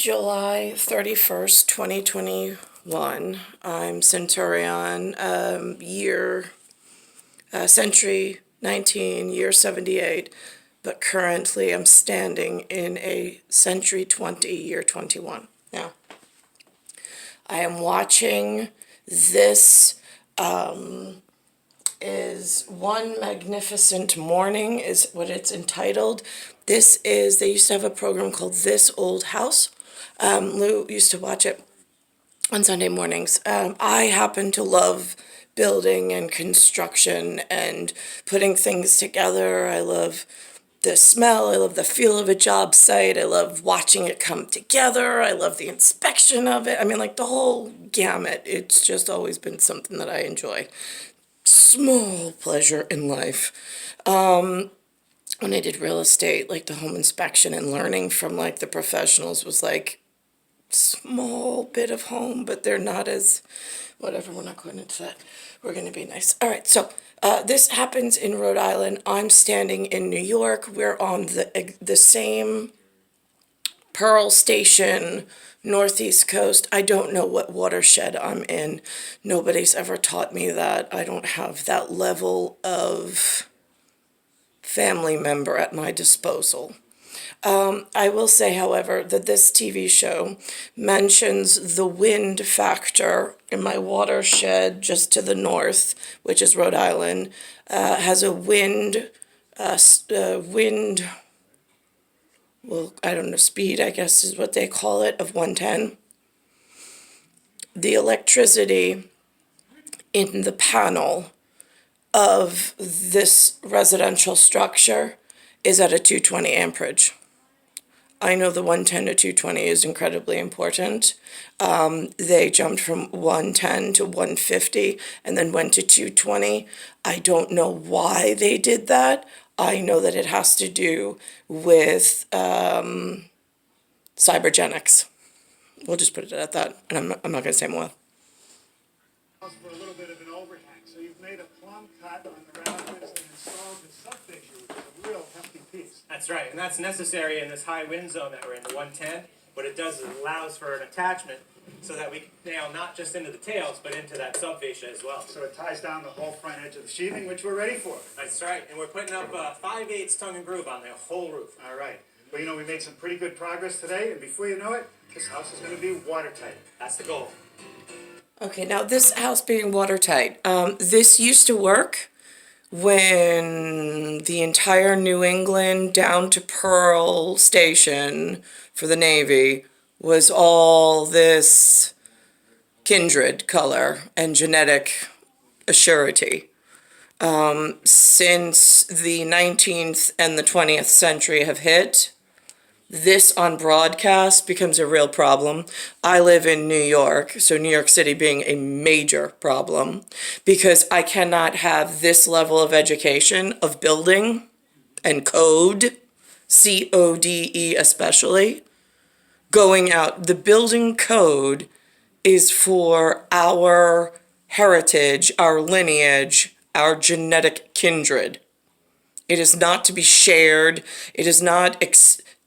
July 31st, 2021. I'm Centurion, century 19, year 78, but currently I'm standing in a century 20, year 21. Now, I am watching this, is One Magnificent Morning is what it's entitled. They used to have a program called This Old House. Lou used to watch it on Sunday mornings. I happen to love building and construction and putting things together. I love the smell. I love the feel of a job site. I love watching it come together. I love the inspection of it. I mean, like the whole gamut. It's just always been something that I enjoy. Small pleasure in life. When I did real estate, like the home inspection and learning from like the professionals was like small bit of home, but they're not as, whatever, we're not going into that. We're going to be nice. All right, so this happens in Rhode Island. I'm standing in New York. We're on the same Pearl Station, Northeast Coast. I don't know what watershed I'm in. Nobody's ever taught me that. I don't have that level of family member at my disposal. I will say, however, that this TV show mentions the wind factor in my watershed just to the north, which is Rhode Island, has a wind, well, I don't know, speed, I guess is what they call it, of 110. The electricity in the panel of this residential structure is at a 220 amperage. I know the 110 to 220 is incredibly important. They jumped from 110 to 150 and then went to 220. I don't know why they did that. I know that it has to do with cybergenics. We'll just put it at that, and I'm not going to say more. For a little bit of an overhang, so you've made a plumb cut on the rafters and installed the subfixture, which is a real hefty piece. That's right, and that's necessary in this high wind zone that we're in, the 110. What it does is it allows for an attachment so that we can nail not just into the tails, but into that subfascia as well. So it ties down the whole front edge of the sheathing, which we're ready for. That's right, and we're putting up 5/8 tongue and groove on the whole roof. All right. Well, we made some pretty good progress today, and before you know it, this house is going to be watertight. That's the goal. Okay, now this house being watertight, this used to work when the entire New England down to Pearl Station for the Navy was all this kindred color and genetic assurity. Since the 19th and the 20th century have hit, this on broadcast becomes a real problem. I live in New York, so New York City being a major problem, because I cannot have this level of education of building and code, CODE especially, going out. The building code is for our heritage, our lineage, our genetic kindred. It is not to be shared. It is not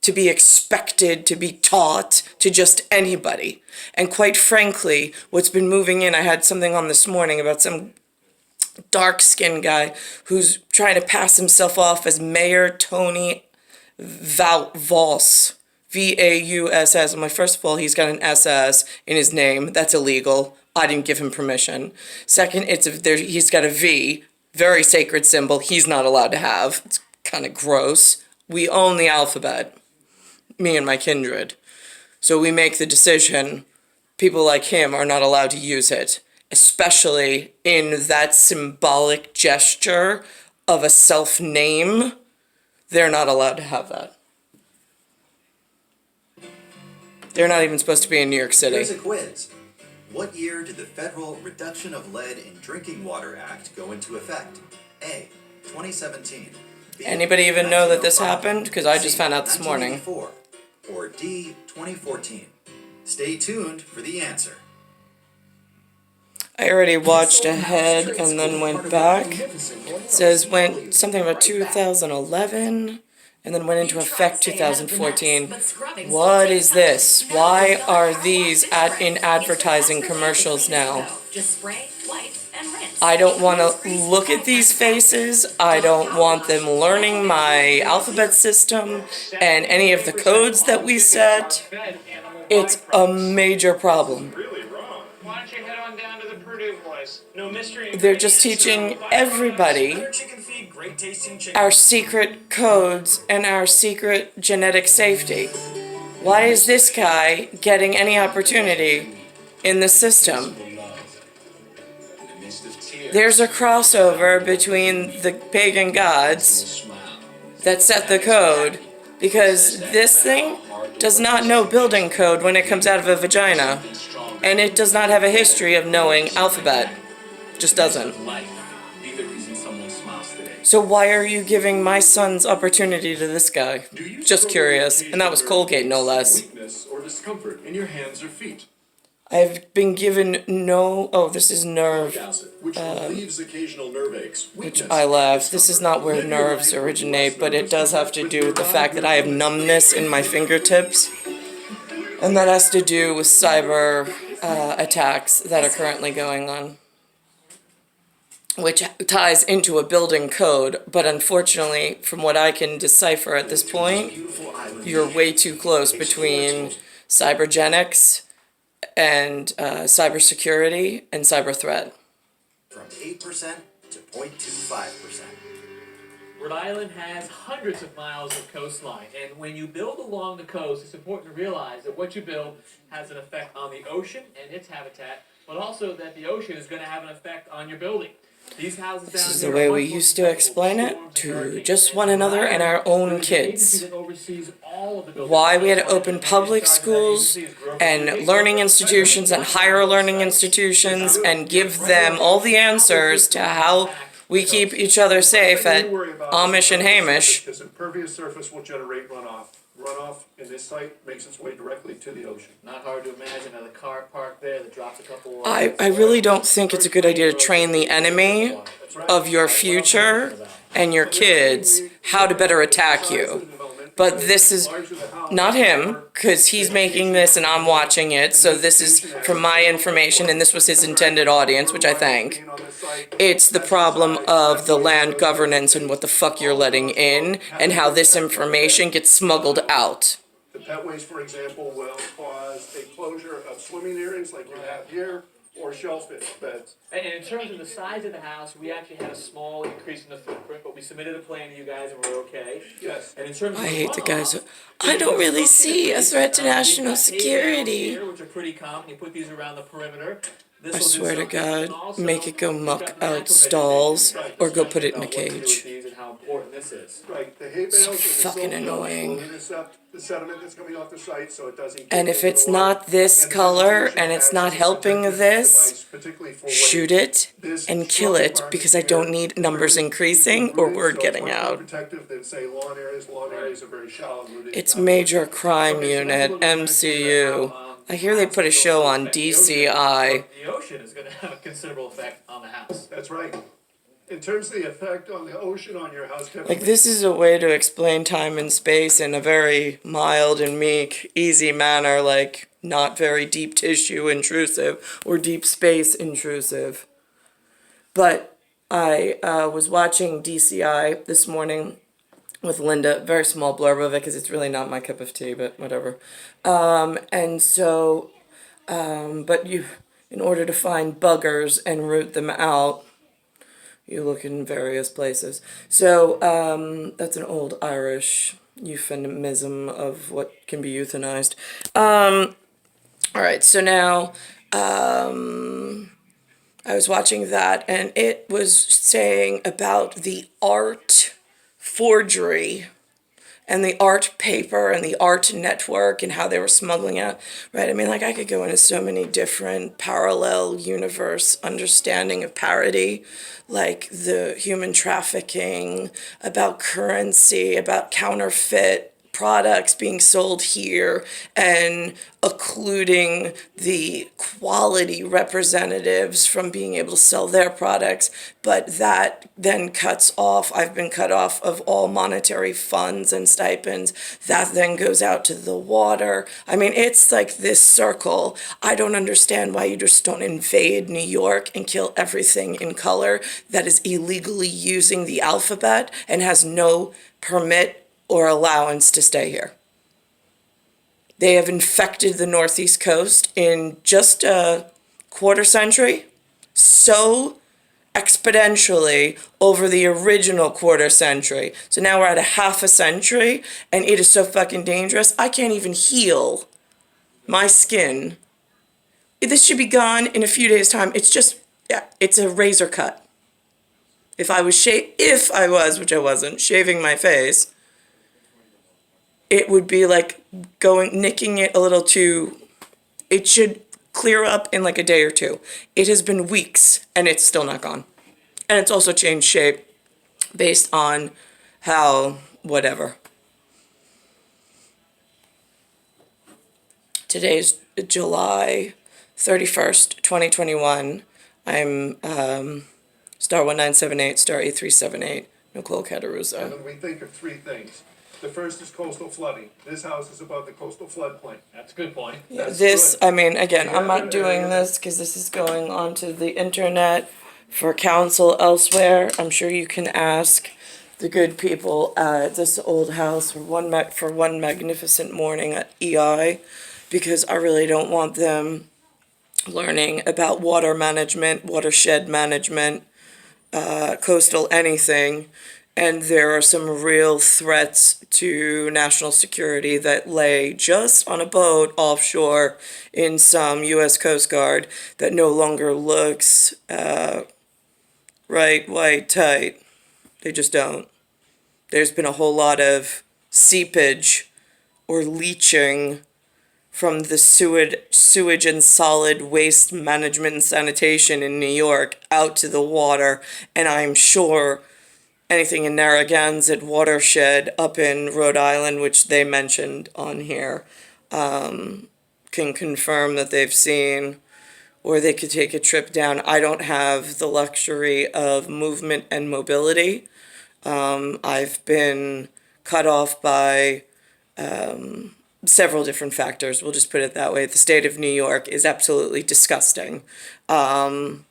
to be expected to be taught to just anybody. And quite frankly, what's been moving in, I had something on this morning about some dark-skinned guy who's trying to pass himself off as Mayor Tony Valls, V-A-U-S-S. Well, first of all, he's got an S-S in his name. That's illegal. I didn't give him permission. Second, he's got a V, very sacred symbol he's not allowed to have. It's kind of gross. We own the alphabet, me and my kindred. So we make the decision, people like him are not allowed to use it, especially in that symbolic gesture of a self-name. They're not allowed to have that. They're not even supposed to be in New York City. Here's a quiz. What year did the Federal Reduction of Lead in Drinking Water Act go into effect? A. 2017. B. Anybody even know that this happened? Because I just found out this morning. 1984. Or D. 2014. Stay tuned for the answer. I already watched ahead and then went back. It says went something about 2011, and then went into effect 2014. What is this? Why are these in advertising commercials now? Just spray, wipe, and rinse. I don't want to look at these faces. I don't want them learning my alphabet system and any of the codes that we set. It's a major problem. Really wrong. Why don't you head on down to the Purdue boys? No mystery. They're just teaching everybody Chicken feed, great tasting chicken. our secret codes and our secret genetic safety. Why is this guy getting any opportunity in the system? There's a crossover between the pagan gods that set the code, because this thing does not know building code when it comes out of a vagina, and it does not have a history of knowing alphabet. Just doesn't. So why are you giving my son's opportunity to this guy? Just curious. And that was Colgate, no less. Weakness or discomfort in your hands or feet, I've been given no... Oh, this is nerve, which relieves occasional nerve aches. which I laughed. This is not where nerves originate, but it does have to do with the fact that I have numbness in my fingertips. And that has to do with cyber attacks that are currently going on, which ties into a building code, but unfortunately, from what I can decipher at this point, you're way too close between cybergenics and cybersecurity and cyber threat. From 8% to 0.25%. Rhode Island has hundreds of miles of coastline, and when you build along the coast, it's important to realize that what you build has an effect on the ocean and its habitat, but also that the ocean is going to have an effect on your building. These houses This down is here the way are we much more used to susceptible explain it storms and to hurricanes. just one another and our own There's an agency kids. that oversees all of the buildings. Why we had to open public schools and learning institutions and higher learning institutions and give them all the answers to how we keep each other safe at Amish and Hamish. This impervious surface will generate runoff. Runoff in this site makes its way directly to the ocean. Not hard to imagine a car parked there that drops a couple. I really don't think it's a good idea to train the enemy of your future and your kids how to better attack you. But this is not him, because he's making this and I'm watching it, so this is from my information and this was his intended audience, which I thank. It's the problem of the land governance and what the fuck you're letting in and how this information gets smuggled out. The petways, for example, will cause a closure of swimming areas like you have here, or shellfish beds. And in terms of the size of the house, we actually had a small increase in the footprint, but we submitted a plan to you guys and we're okay. Yes. And in terms of I the hate the guys runoff, who, I don't really see a threat to we've got national hay bales security. here, which are pretty common. You put these around the perimeter. This I will do swear to something. God, And also, make it go we've muck got out natural stalls vegetation, or go put it in a about what to do with cage. these and how important this is. Right, the hay bales and the fucking silt annoying. will intercept the sediment that's coming off the site, so it doesn't. And get if into it's the water. not this And the color vegetation and it's acts not as a helping protective this, device, particularly for when shoot it this and kill storm it, department because I here don't need numbers really increasing or rooted, word so it's getting much more out. protective than say lawn areas. Lawn areas are very shallow rooted. It's Major Crime Unit, MCU. I hear they put a show on DCI. The ocean is going to have a considerable effect on the house. That's right. In terms of the effect on the ocean on your house, Like, this is a way to explain time and space in a very mild and meek, easy manner, like not very deep tissue intrusive or deep space intrusive. But I was watching DCI this morning with Linda, very small blurb of it because it's really not my cup of tea, but whatever. And so, but you, in order to find buggers and root them out, you look in various places. So that's an old Irish euphemism of what can be euthanized. All right, so now I was watching that, and it was saying about the art forgery and the art paper and the art network and how they were smuggling out, right? I mean, like, I could go into so many different parallel universe understanding of parody, like the human trafficking, about currency, about counterfeit products being sold here and occluding the quality representatives from being able to sell their products, but that then cuts off, I've been cut off of all monetary funds and stipends. That then goes out to the water. I mean, it's like this circle. I don't understand why you just don't invade New York and kill everything in color that is illegally using the alphabet and has no permit or allowance to stay here. They have infected the Northeast coast in just a quarter century so exponentially over the original quarter century. So now we're at a half a century, and it is so fucking dangerous. I can't even heal my skin. This should be gone in a few days' time. It's just, yeah, it's a razor cut. If I was, which I wasn't, shaving my face, it would be like nicking it a little too, it should clear up in like a day or two. It has been weeks and it's still not gone. And it's also changed shape based on how, whatever. Today is July 31st, 2021. I'm star 1978, star 8378, Nicole Cataruso. And then we think of three things. The first is coastal flooding. This house is about the coastal floodplain. That's a good point. That's This, good. I mean, again, I'm not doing this because this is going onto the internet for counsel elsewhere. I'm sure you can ask the good people at This Old House for one magnificent morning at EI, because I really don't want them learning about water management, watershed management, coastal anything. And there are some real threats to national security that lay just on a boat offshore in some U.S. Coast Guard that no longer looks right, white, tight. They just don't. There's been a whole lot of seepage or leaching from the sewage and solid waste management and sanitation in New York out to the water, and I'm sure anything in Narragansett watershed up in Rhode Island, which they mentioned on here, can confirm that they've seen, or they could take a trip down. I don't have the luxury of movement and mobility. I've been cut off by several different factors. We'll just put it that way. The state of New York is absolutely disgusting. And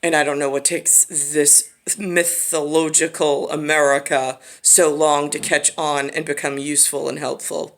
I don't know what takes this mythological America so long to catch on and become useful and helpful.